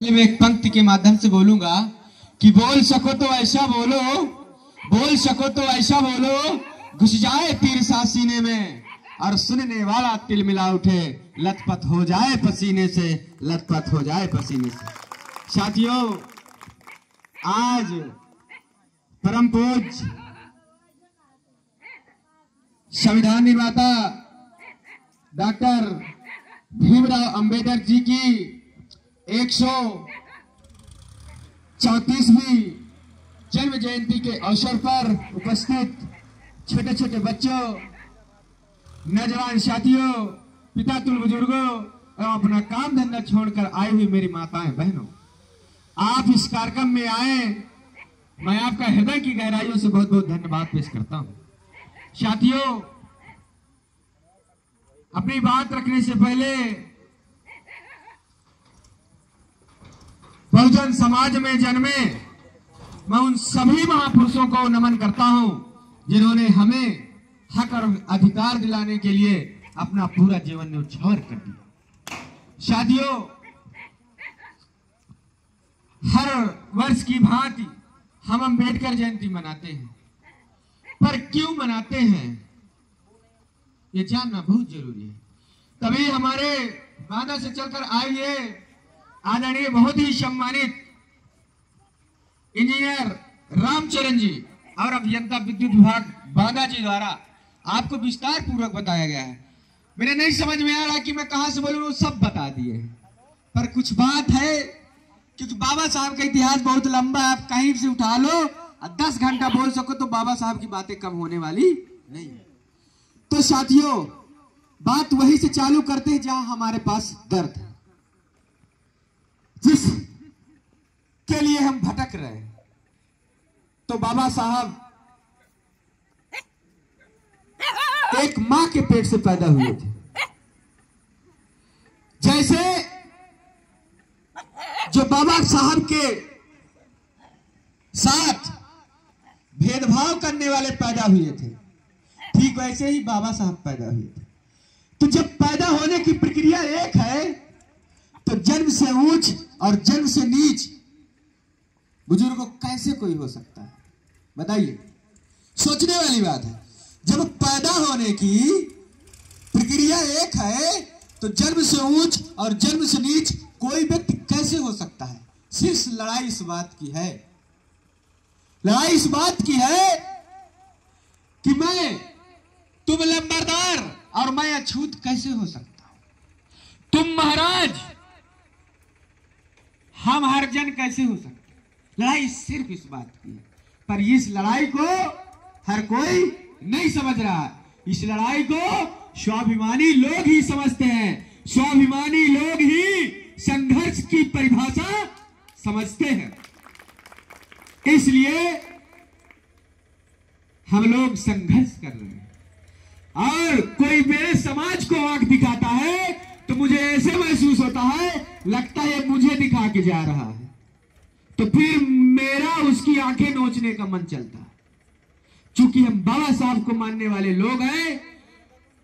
मैं एक पंक्ति के माध्यम से बोलूंगा कि बोल सको तो ऐसा बोलो, बोल सको तो ऐसा बोलो, घुस जाए तीर सा सीने में और सुनने वाला तिल मिला उठे, लथपथ हो जाए पसीने से, लथपथ हो जाए पसीने से। साथियों, आज परम पूज्य संविधान निर्माता डॉक्टर भीमराव अंबेडकर जी की 134वीं जन्म जयंती के अवसर पर उपस्थित छोटे छोटे बच्चों, नौजवान साथियों, पिता तुल्य बुजुर्गों और अपना काम धंधा छोड़कर आई हुई मेरी माताएं बहनों, आप इस कार्यक्रम में आए, मैं आपका हृदय की गहराइयों से बहुत बहुत धन्यवाद पेश करता हूं। साथियों, अपनी बात रखने से पहले बहुजन समाज में जन्मे मैं उन सभी महापुरुषों को नमन करता हूं जिन्होंने हमें हक और अधिकार दिलाने के लिए अपना पूरा जीवन न्यौछावर कर दिया। साथियों, हर वर्ष की भांति हम अंबेडकर जयंती मनाते हैं, पर क्यों मनाते हैं ये जानना बहुत जरूरी है। तभी हमारे बांदा से चलकर आए आदरणीय बहुत ही सम्मानित इंजीनियर रामचरण जी और अभियंता विद्युत विभाग बांदा जी द्वारा आपको विस्तार पूर्वक बताया गया है। मेरे नहीं समझ में आ रहा कि मैं कहां से बोलूं, वो सब बता दिए, पर कुछ बात है क्योंकि बाबा साहब का इतिहास बहुत लंबा है। आप कहीं से उठा लो और 10 घंटा बोल सको तो बाबा साहब की बातें कम होने वाली नहीं। तो साथियों, बात वहीं से चालू करते हैं जहां हमारे पास दर्द है, जिस के लिए हम भटक रहे हैं। तो बाबा साहब एक मां के पेट से पैदा हुए थे। जैसे जो बाबा साहब के साथ भेदभाव करने वाले पैदा हुए थे, ठीक वैसे ही बाबा साहब पैदा हुए थे। तो जब पैदा होने की प्रक्रिया एक है, तो जन्म से ऊंच और जन्म से नीच बुजुर्गों कैसे कोई हो सकता है, बताइए। सोचने वाली बात है। जब पैदा होने की प्रक्रिया एक है, तो जन्म से ऊंच और जन्म से नीच कोई व्यक्ति कैसे हो सकता है। सिर्फ लड़ाई इस बात की है, लड़ाई इस बात की है कि मैं तुम लंबरदार और मैं अछूत कैसे हो सकता हूं, तुम महाराज हम हरजन कैसे हो सकते। लड़ाई सिर्फ इस बात की है, पर इस लड़ाई को हर कोई नहीं समझ रहा। इस लड़ाई को स्वाभिमानी लोग ही समझते हैं, स्वाभिमानी लोग ही संघर्ष की परिभाषा समझते हैं। इसलिए हम लोग संघर्ष कर रहे हैं। और कोई मेरे समाज को आंख दिखाता है तो मुझे ऐसे महसूस होता है, लगता है मुझे दिखा के जा रहा है, तो फिर मेरा उसकी आंखें नोचने का मन चलता है। चूंकि हम बाबा साहब को मानने वाले लोग हैं,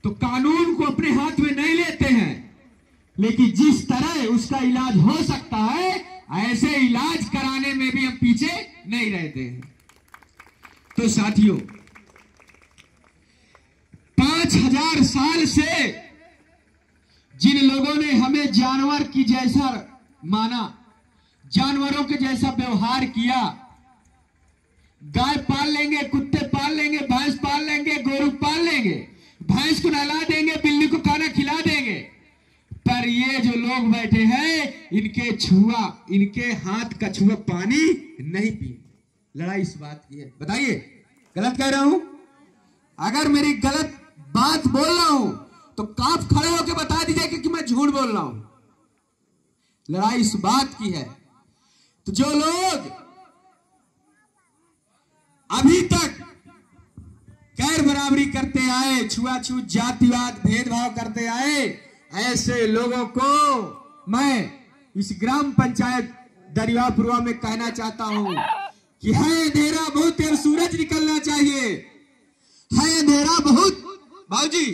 तो कानून को अपने हाथ में नहीं लेते हैं, लेकिन जिस तरह उसका इलाज हो सकता है ऐसे इलाज कराने में भी हम पीछे नहीं रहते हैं। तो साथियों, 5000 साल से जिन लोगों ने हमें जानवर की जैसा माना, जानवरों के जैसा व्यवहार किया, गाय पाल लेंगे, कुत्ते पाल लेंगे, भैंस पाल लेंगे, गोरू पाल लेंगे, भैंस को नहला देंगे, बिल्ली को खाना खिला देंगे, पर ये जो लोग बैठे हैं इनके हाथ का छुआ पानी नहीं पिए। लड़ाई इस बात की है। बताइए, गलत कह रहा हूं? अगर मेरी गलत बात बोल रहा हूं तो आप खड़े होकर बता दीजिए कि मैं झूठ बोल रहा हूं। लड़ाई इस बात की है। तो जो लोग अभी तक गैर बराबरी करते आए, छुआछूत, जातिवाद, भेदभाव करते आए, ऐसे लोगों को मैं इस ग्राम पंचायत दरियापुरवा में कहना चाहता हूं कि है अंधेरा बहुत और सूरज निकलना चाहिए। है अंधेरा बहुत बाबूजी,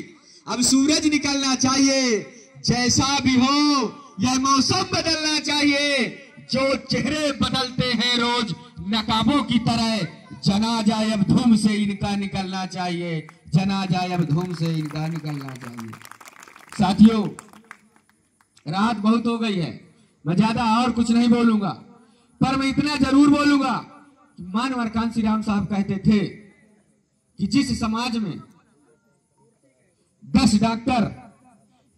अब सूरज निकलना चाहिए। जैसा भी हो, यह मौसम बदलना चाहिए, जो चेहरे बदलते हैं रोज नकाबों की तरह, जनाजा अब धूम से इनका निकलना चाहिए, जनाजा अब धूम से इनका निकलना चाहिए। साथियों, रात बहुत हो गई है, मैं ज्यादा और कुछ नहीं बोलूंगा, पर मैं इतना जरूर बोलूंगा कि मानवर कांसी राम साहब कहते थे कि जिस समाज में 10 डॉक्टर,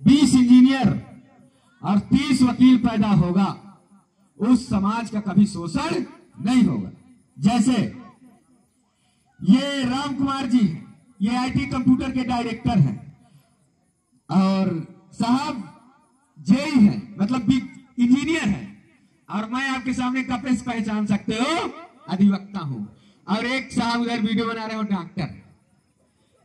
20 इंजीनियर और 30 वकील पैदा होगा, उस समाज का कभी शोषण नहीं होगा। जैसे ये राम कुमार जी हैं, ये आईटी कंप्यूटर के डायरेक्टर हैं और साहब जेई हैं, मतलब इंजीनियर हैं, और मैं आपके सामने कपड़े से पहचान सकते हो अधिवक्ता हूं, और एक साहब उधर वीडियो बना रहे हो डॉक्टर।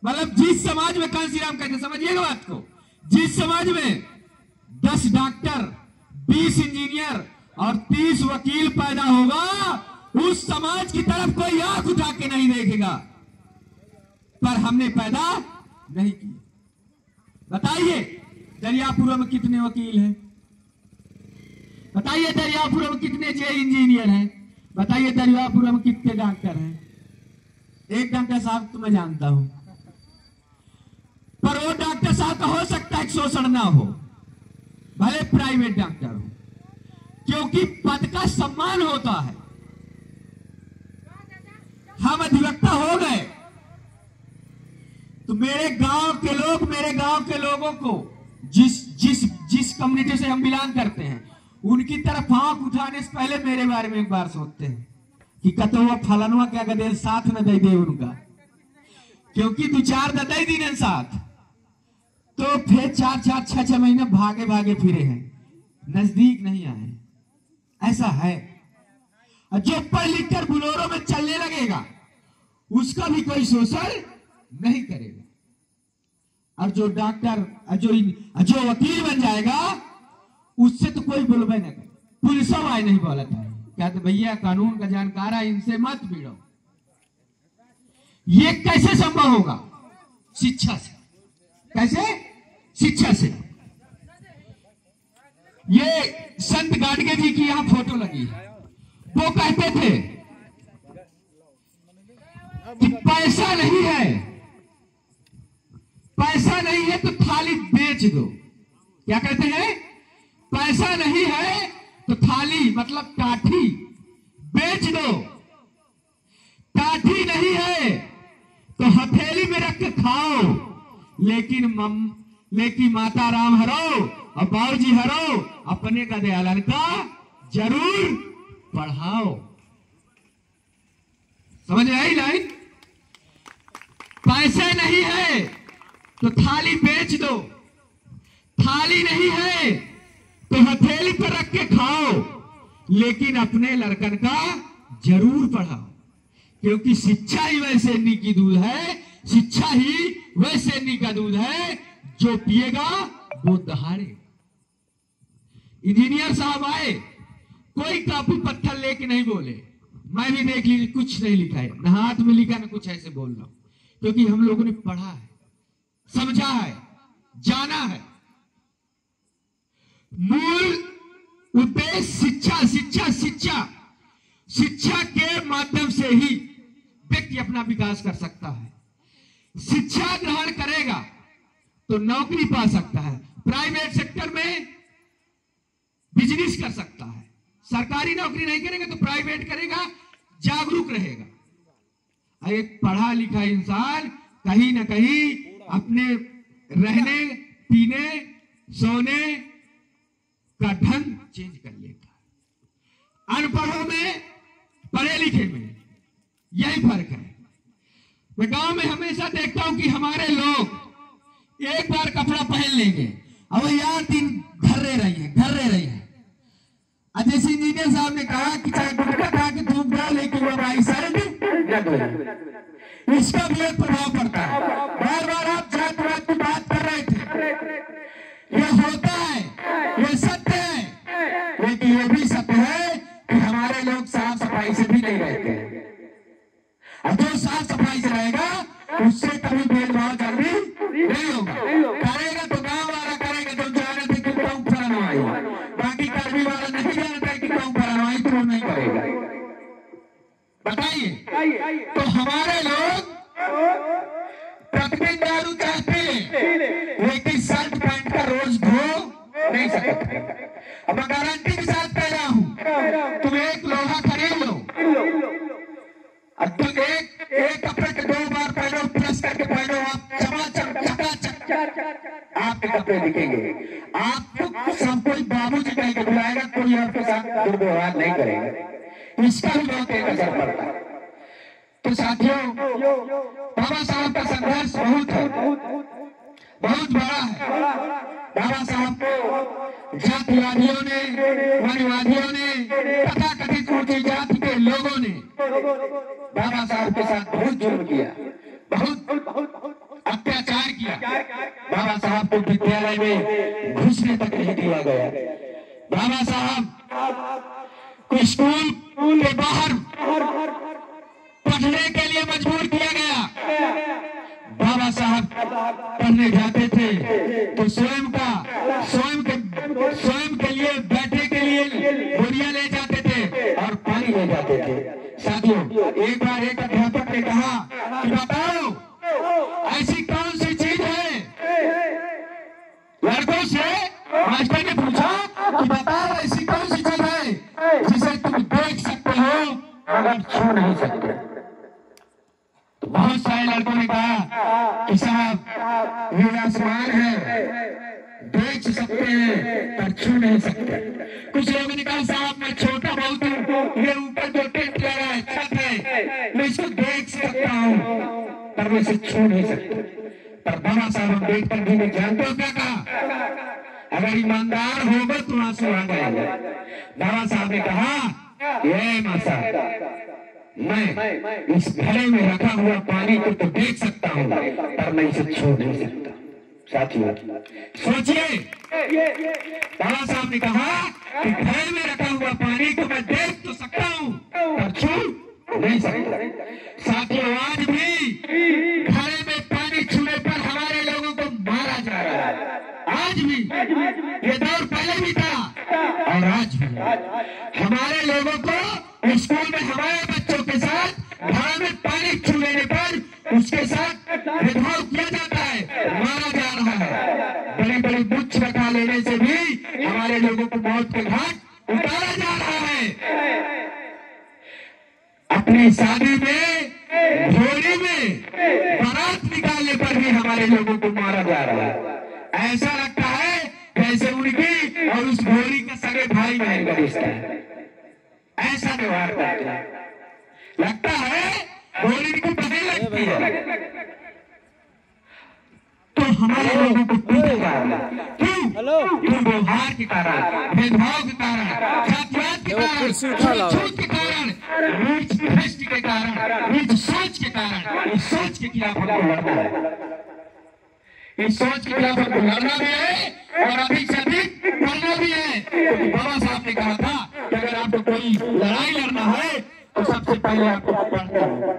मतलब जिस समाज में कांसीराम कहते, समझिएगा बात को, जिस समाज में 10 डॉक्टर, 20 इंजीनियर और 30 वकील पैदा होगा, उस समाज की तरफ कोई आंख उठा के नहीं देखेगा। पर हमने पैदा नहीं किया। बताइए दरियापुर में कितने वकील हैं? बताइए दरियापुर में कितने जे इंजीनियर हैं? बताइए दरियापुर में कितने डॉक्टर हैं? एक डॉक्टर साहब तो मैं जानता हूं, पर वो डॉक्टर साहब का हो सकता है शोषण ना हो, भले प्राइवेट डॉक्टर हो, क्योंकि पद का सम्मान होता है। हम अधिवक्ता हो गए तो मेरे गांव के लोगों को जिस कम्युनिटी से हम बिलोंग करते हैं, उनकी तरफ आंख उठाने से पहले मेरे बारे में एक बार सोचते हैं कि कतवा फलानवा क्या गदेल साथ न दे दे उनका, क्योंकि 2-4 ददाई दिन साथ, तो फिर 4-4, 6-6 महीने भागे भागे फिरे हैं, नजदीक नहीं आए। ऐसा है। जो पढ़ लिख कर बुलोरों में चलने लगेगा उसका भी कोई शोषण नहीं करेगा, और जो डॉक्टर, जो वकील बन जाएगा उससे तो कोई बोलबे नहीं करे। पुलिस आए नहीं बोला था, कहते भैया कानून का जानकार है, इनसे मत भिड़ो। ये कैसे संभव होगा? शिक्षा से। कैसे? शिक्षा से। ये संत गाडगे जी की यहां फोटो लगी है, वो कहते थे कि पैसा नहीं है, पैसा नहीं है तो थाली बेच दो। क्या कहते हैं? पैसा नहीं है तो थाली मतलब काठी बेच दो, काठी नहीं है तो हथेली में रख के खाओ, लेकिन माता राम हरो और बाबूजी हरो, अपने का दयालन का जरूर पढ़ाओ। समझ में आई लाइन? पैसे नहीं है तो थाली बेच दो, थाली नहीं है तो हथेली पर रख के खाओ, लेकिन अपने लड़कन का जरूर पढ़ाओ, क्योंकि शिक्षा ही वैसे नी की दूध है, शिक्षा ही वैसे नी का दूध है, जो पिएगा वो दहाड़ेगा। इंजीनियर साहब आए, कोई कापी पत्थर लेके नहीं बोले, मैं भी देख लीजिए कुछ नहीं लिखा है, न हाथ में लिखा, न कुछ ऐसे बोल रहा हूं, क्योंकि हम लोगों ने पढ़ा है, समझा है, जाना है। मूल उद्देश्य शिक्षा, शिक्षा, शिक्षा, शिक्षा के माध्यम से ही व्यक्ति अपना विकास कर सकता है। शिक्षा ग्रहण करेगा तो नौकरी पा सकता है, प्राइवेट सेक्टर में बिजनेस कर सकता है, सरकारी नौकरी नहीं करेगा तो प्राइवेट करेगा, जागरूक रहेगा। एक पढ़ा लिखा इंसान कहीं ना कहीं अपने रहने, पीने, सोने का ढंग चेंज कर लेगा। अनपढ़ों में, पढ़े लिखे में यही फर्क है। मैं गांव में हमेशा देखता हूं कि हमारे लोग एक बार कपड़ा पहन लेंगे और यार दिन घर्रे रही है। जैसे इंजीनियर साहब ने कहा कि चाहे गुटखा खा के धूप डाल, लेकिन वो राइट साइड, इसका भी एक प्रभाव पड़ता है। बार बार आप जातिवाद की बात कर रहे थे, ये होता है, ये सत्य है, लेकिन ये भी सत्य है कि हमारे लोग साफ सफाई से भी नहीं रहते, और जो साफ सफाई से रहेगा उससे कभी भेदभाव जल्दी नहीं होगा। करेगा तो गांव वाला करेगा, जो जाने थे कि कौन फलाना आई, बाकी कर्मी वाला नहीं जानता कि कौन फलाना अप्रूव नहीं करेगा? बताइए। तो हमारे लोग प्रतिदिन दारू चाय पी ले, लेकिन शर्ट पैंट का रोज धो नहीं सकते। अब मैं गारंटी के साथ कह रहा हूं, तुम एक लोहा खरीद लो, अब तुम एक कपड़े के 2 बार पहनो, प्रेस करके पहनो, आप चमाचम चकाचक आपके कपड़े दिखेंगे। आपको सब कोई बाबूजी कह के बुलाएगा, कोई आपके साथ दुर्व्यवहार नहीं करेगा। इसका भी बहुत एक असर पड़ता है। तो साथियों, बाबा साहब का संघर्ष बहुत है, बहुत बड़ा है। बाबा साहब को जातिवादियों ने, वनवादियों ने, तथाकथित ऊंची जाति के लोगों ने बाबा साहब के साथ बहुत जुल्म किया, बहुत अत्याचार किया। बाबा साहब को विद्यालय में घुसने तक नहीं दिया गया। बाबा साहब को स्कूल के बाहर पढ़ने के लिए मजबूर किया गया। बाबा साहब पढ़ने जाते थे तो स्वयं के लिए बैठने के लिए बोरियां ले जाते थे और पानी ले जाते थे। साथियों, एक बार एक अध्यापक ने कहा कि बताओ ऐसी कौन सी चीज है, लड़कों से मास्टर ने पूछा कि बताओ ऐसी कौन सी चीज है जिसे तुम देख सकते हो मगर छू नहीं सकते। तो बहुत सारे लड़कों ने कहा कि साहब ये आसमान है, देख सकते हैं पर छू नहीं सकते। कुछ लोगों ने कहा साहब मैं छोटा बहुत हूँ, ये ऊपर जो टेंट लगा है, छत है, मैं इसको देख सकता हूँ पर मैं इसे छू नहीं सकता। पर बाबा साहब अम्बेडकर जी ने जानते हो क्या कहा? अगर ईमानदार होगा तो आंसू आ जाएगा। बाबा साहब ने कहा ये मासा मैं इस घड़े में रखा हुआ पानी को तो देख सकता हूँ पर मैं इसे छू नहीं सकता। साथियों सोचिए, बाबा साहब ने कहा कि घड़े में रखा हुआ पानी को मैं देख तो सकता हूँ पर छू नहीं सकता। साथियों आज भी घड़े में पानी छूने पर हमारे लोगों को मारा जा रहा है। आज भी ये दौर पहले भी था और आज भी हमारे लोगों को स्कूल में हमारे बच्चों के साथ घड़े में पानी छू लेने पर उसके साथ भेदभाव किया जाता है, मारा जा रहा है। बड़ी बड़ी बुच्छ रखा लेने से भी हमारे लोगों को मौत के घाट उतारा जा रहा है। अपनी शादी में, घोड़ी में बारात निकालने पर भी हमारे लोगों को मारा जा रहा है। ऐसा लगता है जैसे उनकी और उस घोड़ी के सगे भाई बहन का रिश्ता है। ऐसा व्यवहार करते हैं, लगता है घोड़ी की बहन लगती है। तो हमारे लोगों को पीटेगा क्यों? व्यवहार के कारण, भेदभाव के कारण, जातिवाद के कारण, छूत के कारण, नीच दृष्टि के कारण, नीच सोच के कारण। इस सोच के खिलाफ हमको लड़ना है, इस सोच के खिलाफ हमको लड़ना भी है और अधिक से अधिक करना भी है। क्योंकि बाबा साहब ने कहा था कि अगर आपको कोई लड़ाई लड़ना है तो सबसे पहले आपको पढ़ना है।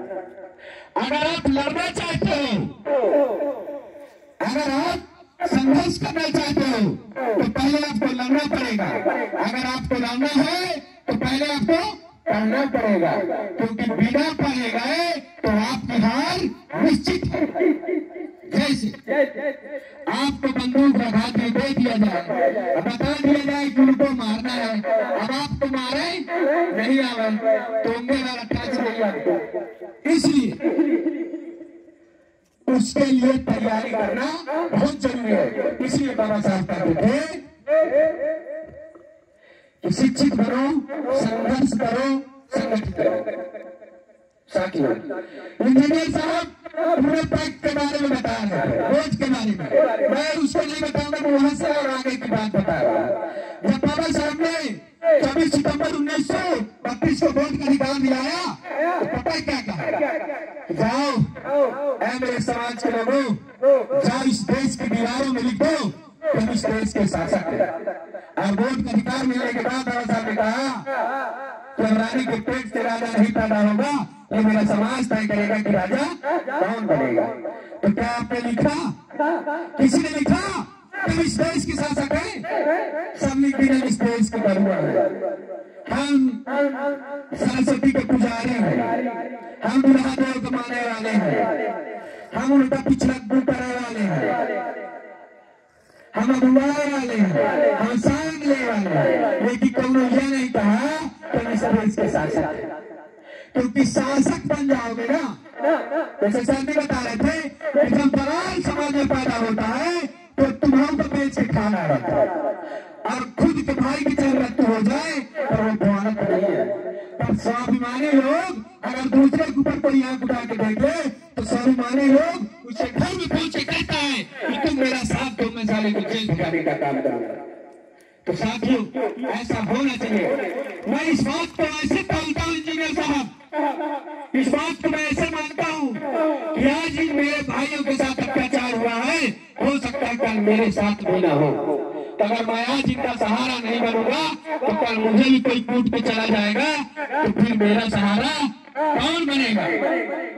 अगर आप लड़ना चाहते हो, अगर आप संघर्ष करना चाहते हो तो पहले आपको लड़ना पड़ेगा। अगर आपको लड़ना है तो पहले आपको पढ़ना पड़ेगा, क्योंकि बिना पढ़े गए तो आपकी हार निश्चित है। जैसे आपको बंदूक रखा दे दिया जाए, अब बता दिया जाए कि उनको मारना है, अब आपको मारे नहीं आवे तो उंगे वाला टच नहीं आते। इसलिए उसके लिए तैयारी करना बहुत जरूरी है। इसलिए बाबा साहब कहते थे कि शिक्षित बनो, संघर्ष करो, संगठित करो। साथियों इंजीनियर साहब पूरे पैक के बारे में बता रहे हैं, रोज के बारे में। मैं उसको नहीं बताऊंगा, मैं वहां से और आगे की बात बता रहा हूँ। जब बाबा साहब ने 24 सितंबर 1932 को वोट का अधिकार दिलाया तो पता है क्या कहा? जाओ ऐ मेरे समाज के लोगों, जाओ इस देश की दीवारों में लिख दो कि इस देश के शासक है। और वोट का अधिकार मिलने के बाद बाबा साहब ने कहा कि रानी के पेट से राजा नहीं पैदा होगा, ये मेरा समाज तय करेगा कि राजा कौन बनेगा। तो क्या आपने लिखा? किसी ने लिखा कि इस देश के शासक है? सब लिख दिया इस देश के बरुआ है। हम सरस्वती के पुजारी हैं, हम दुल्हा देव को माने वाले हैं, हम उनका पिछड़ा करने वाले हैं, हम अगुवाए वाले हैं, हम सांग ले वाले हैं। लेकिन कौन यह नहीं कहा कि सब इसके शासक है, क्योंकि शासक बन जाओगे ना। जैसे सर भी बता रहे थे कि जब बराल समाज में पैदा होता है तो तुम्हारों को बेच के खाना रहता है, और खुद के भाई की जब मृत्यु हो जाए तो वो भवानत नहीं है। तब स्वाभिमानी लोग अगर दूसरे के ऊपर कोई आंख उठा के देख ले तो स्वाभिमानी लोग उसके घर में पहुंच के कहता है कि तुम मेरा साथ दो, मैं साले को जेल भिजाने का काम करूंगा। तो साथियों ऐसा होना चाहिए। मैं इस बात को ऐसे बोलता हूँ इंजीनियर साहब, इस बात को मैं ऐसे मानता हूँ कि आज इन मेरे भाइयों के साथ अत्याचार हुआ है, हो सकता है कल मेरे साथ भी ना हो। तो अगर मैं आज इनका सहारा नहीं बनूंगा तो कल मुझे भी कोई कूट के चला जाएगा, तो फिर मेरा सहारा कौन बनेगा?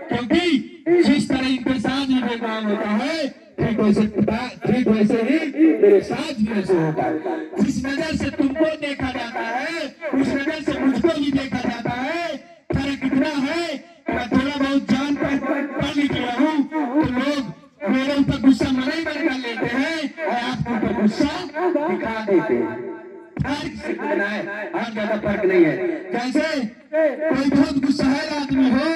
क्योंकि जिस तरह इनके साथ ही बेकाम होता है ठीक वैसे ही मेरे साथ भी ऐसे होता है। जिस नजर से तुमको देखा जाता है उस नजर से मुझको भी देखा जाता है। फर्क इतना है मैं थोड़ा बहुत जान पढ़ लिख रहा हूँ तो लोग मेरे ऊपर गुस्सा मना ही कर लेते हैं और आपके ऊपर गुस्सा दिखा देते हैं। फर्क सिर्फ इतना है, और ज्यादा फर्क नहीं है। जैसे कोई बहुत गुस्सा है आदमी हो